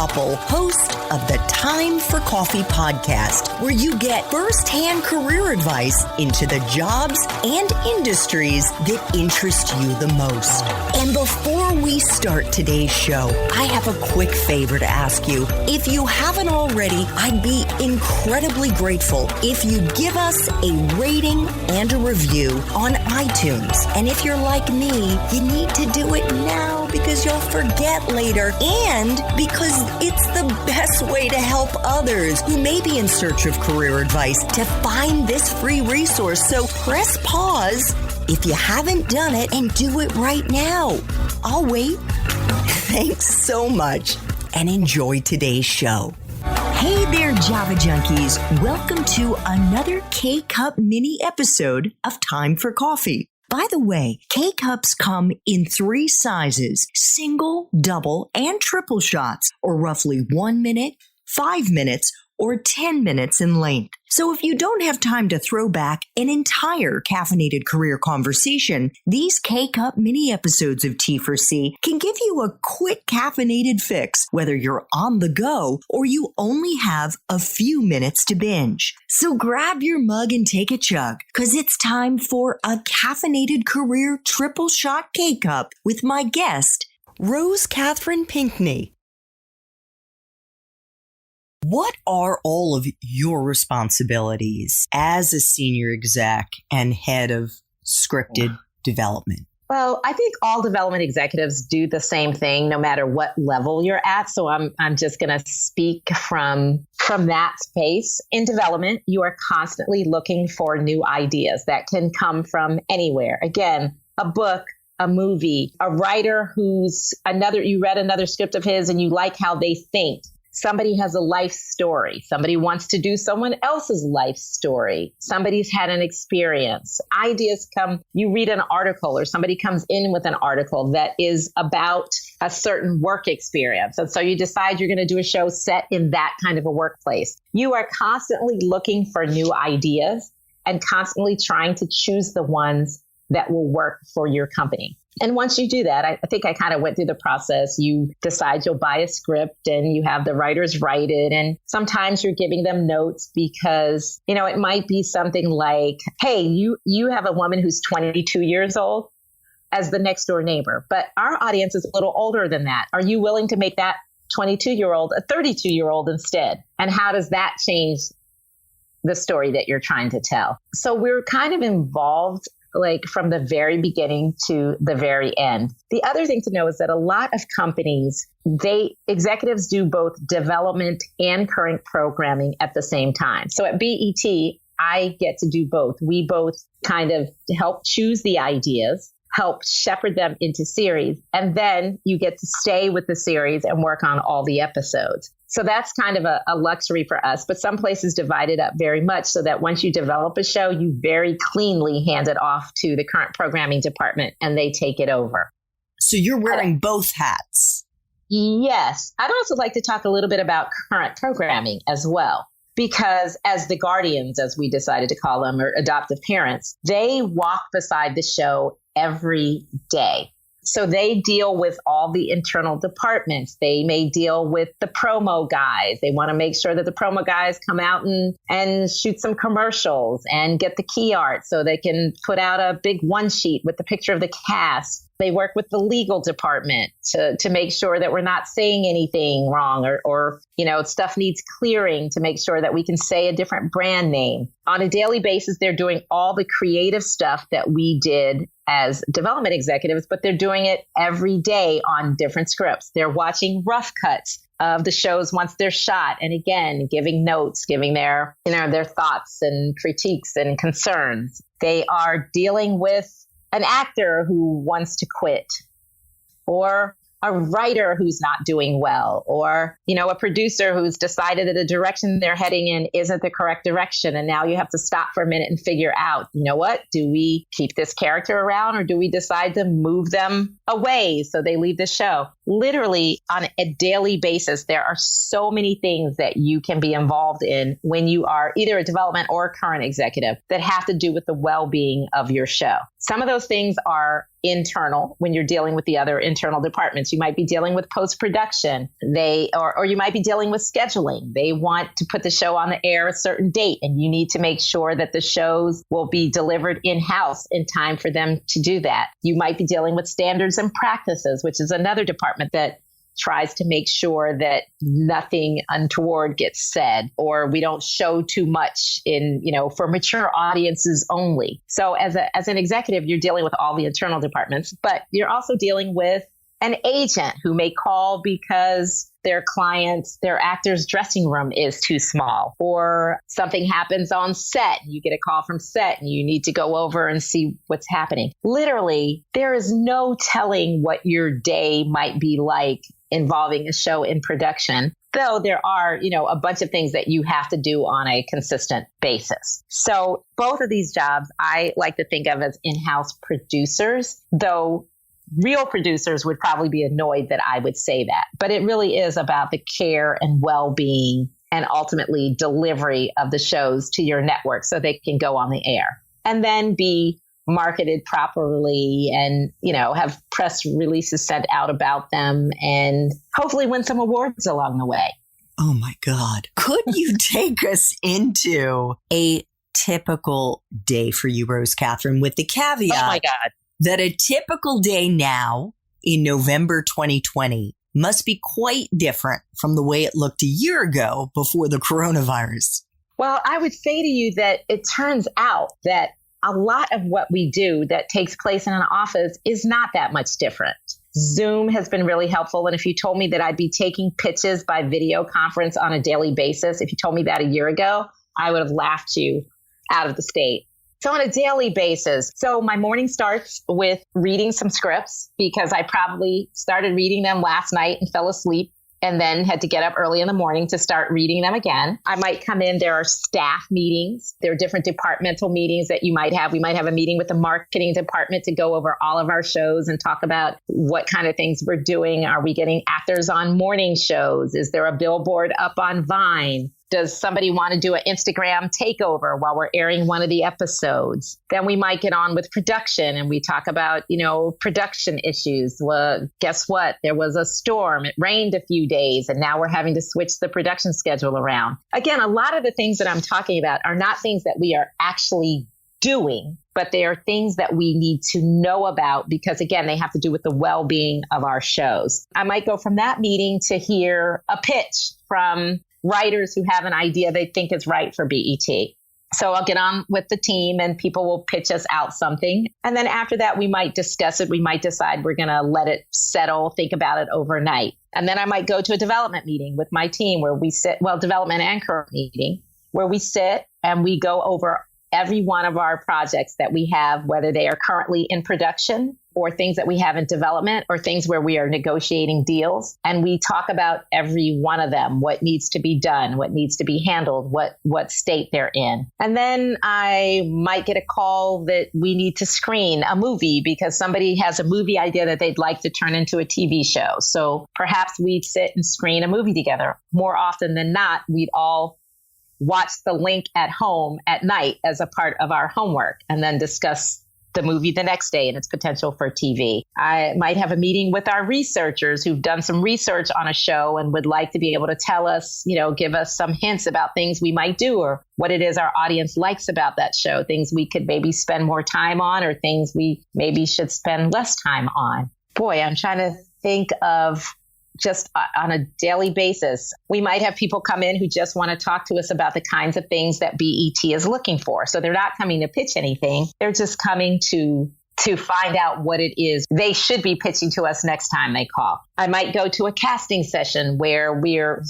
Koppel, host of the Time for Coffee podcast, where you get first-hand career advice into the jobs and industries that interest you the most. And before we start today's show, I have a quick favor to ask you. If you haven't already, I'd be incredibly grateful if you give us a rating and a review on iTunes. And if you're like me, you need to do it now because you'll forget later and because it's the best way to help others who may be in search of career advice to find this free resource. So press pause if you haven't done it and do it right now. I'll wait. Thanks so much and enjoy today's show. Hey there, Java Junkies. Welcome to another K-Cup mini episode of Time for Coffee. By the way, K-Cups come in 3 sizes, single, double, and triple shots, or roughly 1 minute, 5 minutes, or 10 minutes in length. So if you don't have time to throw back an entire caffeinated career conversation, these K-Cup mini episodes of T4C can give you a quick caffeinated fix, whether you're on the go or you only have a few minutes to binge. So grab your mug and take a chug, because it's time for a caffeinated career triple shot K-Cup with my guest, Rose Catherine Pinkney. What are all of your responsibilities as a senior exec and head of scripted development? Well, I think all development executives do the same thing, no matter what level you're at. So I'm just going to speak from that space. In development, you are constantly looking for new ideas that can come from anywhere. Again, a book, a movie, a writer you read another script of his and you like how they think. Somebody has a life story. Somebody wants to do someone else's life story. Somebody's had an experience. Ideas come, you read an article or somebody comes in with an article that is about a certain work experience. And so you decide you're going to do a show set in that kind of a workplace. You are constantly looking for new ideas and constantly trying to choose the ones that will work for your company. And once you do that, I think I kind of went through the process. You decide you'll buy a script and you have the writers write it. And sometimes you're giving them notes because, it might be something like, hey, you have a woman who's 22 years old as the next door neighbor, but our audience is a little older than that. Are you willing to make that 22-year-old a 32-year-old instead? And how does that change the story that you're trying to tell? So we're kind of involved from the very beginning to the very end. The other thing to know is that a lot of companies, executives do both development and current programming at the same time. So at BET, I get to do both. We both kind of help choose the ideas, help shepherd them into series, and then you get to stay with the series and work on all the episodes. So that's kind of a luxury for us, but some places divide it up very much so that once you develop a show, you very cleanly hand it off to the current programming department and they take it over. So you're wearing both hats. Yes. I'd also like to talk a little bit about current programming as well, because as the guardians, as we decided to call them, or adoptive parents, they walk beside the show every day. So they deal with all the internal departments. They may deal with the promo guys. They want to make sure that the promo guys come out and shoot some commercials and get the key art so they can put out a big one sheet with the picture of the cast. They work with the legal department to make sure that we're not saying anything wrong or stuff needs clearing to make sure that we can say a different brand name. On a daily basis, they're doing all the creative stuff that we did as development executives, but they're doing it every day on different scripts. They're watching rough cuts of the shows once they're shot. And again, giving notes, giving their thoughts and critiques and concerns. They are dealing with an actor who wants to quit, or a writer who's not doing well, or, a producer who's decided that the direction they're heading in isn't the correct direction. And now you have to stop for a minute and figure out, what, do we keep this character around or do we decide to move them away so they leave the show? Literally on a daily basis, there are so many things that you can be involved in when you are either a development or a current executive that have to do with the well-being of your show. Some of those things are internal when you're dealing with the other internal departments. You might be dealing with post-production. Or you might be dealing with scheduling. They want to put the show on the air a certain date, and you need to make sure that the shows will be delivered in-house in time for them to do that. You might be dealing with standards and practices, which is another department that tries to make sure that nothing untoward gets said, or we don't show too much for mature audiences only. So as an executive, you're dealing with all the internal departments, but you're also dealing with an agent who may call because their actor's dressing room is too small, or something happens on set. You get a call from set and you need to go over and see what's happening. Literally, there is no telling what your day might be like involving a show in production, though there are, a bunch of things that you have to do on a consistent basis. So both of these jobs, I like to think of as in-house producers, though real producers would probably be annoyed that I would say that. But it really is about the care and well-being and ultimately delivery of the shows to your network so they can go on the air and then be marketed properly and, have press releases sent out about them and hopefully win some awards along the way. Oh my God. Could you take us into a typical day for you, Rose Catherine, with the caveat oh my God. that a typical day now in November 2020 must be quite different from the way it looked a year ago before the coronavirus? Well, I would say to you that it turns out that a lot of what we do that takes place in an office is not that much different. Zoom has been really helpful. And if you told me that I'd be taking pitches by video conference on a daily basis, if you told me that a year ago, I would have laughed you out of the state. So on a daily basis, so my morning starts with reading some scripts because I probably started reading them last night and fell asleep and then had to get up early in the morning to start reading them again. I might come in, there are staff meetings. There are different departmental meetings that you might have. We might have a meeting with the marketing department to go over all of our shows and talk about what kind of things we're doing. Are we getting actors on morning shows? Is there a billboard up on Vine? Does somebody want to do an Instagram takeover while we're airing one of the episodes? Then we might get on with production and we talk about, production issues. Well, guess what? There was a storm. It rained a few days and now we're having to switch the production schedule around. Again, a lot of the things that I'm talking about are not things that we are actually doing, but they are things that we need to know about because, again, they have to do with the well-being of our shows. I might go from that meeting to hear a pitch from writers who have an idea they think is right for BET. So I'll get on with the team and people will pitch us out something. And then after that, we might discuss it. We might decide we're going to let it settle, think about it overnight. And then I might go to a development meeting with my team where we sit, development and current meeting, where we sit and we go over every one of our projects that we have, whether they are currently in production or things that we have in development or things where we are negotiating deals. And we talk about every one of them, what needs to be done, what needs to be handled, what state they're in. And then I might get a call that we need to screen a movie because somebody has a movie idea that they'd like to turn into a TV show. So perhaps we'd sit and screen a movie together. More often than not, we'd all watch the link at home at night as a part of our homework and then discuss the movie the next day and its potential for TV. I might have a meeting with our researchers who've done some research on a show and would like to be able to tell us, give us some hints about things we might do or what it is our audience likes about that show, things we could maybe spend more time on or things we maybe should spend less time on. Boy, I'm trying to think of just on a daily basis. We might have people come in who just want to talk to us about the kinds of things that BET is looking for. So they're not coming to pitch anything. They're just coming to find out what it is they should be pitching to us next time they call. I might go to a casting session where we're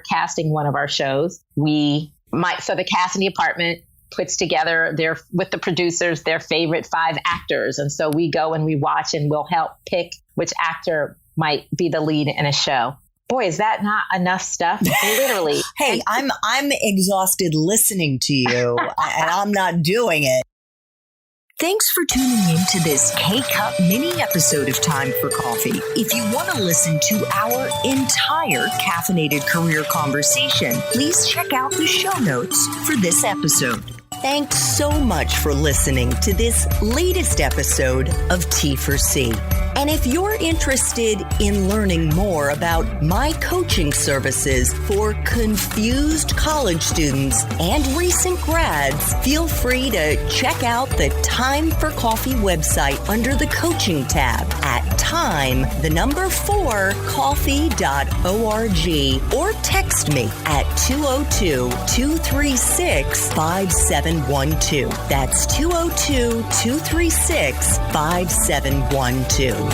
casting one of our shows. So the casting department puts together with the producers, their favorite 5 actors. And so we go and we watch and we'll help pick which actor might be the lead in a show. Boy, is that not enough stuff? Literally. Hey, I'm exhausted listening to you and I'm not doing it. Thanks for tuning in to this K-Cup mini episode of Time for Coffee. If you want to listen to our entire caffeinated career conversation, please check out the show notes for this episode. Thanks so much for listening to this latest episode of T4C. And if you're interested in learning more about my coaching services for confused college students and recent grads, feel free to check out the Time for Coffee website under the coaching tab at time4coffee.org or text me at 202-236-5712. That's 202-236-5712.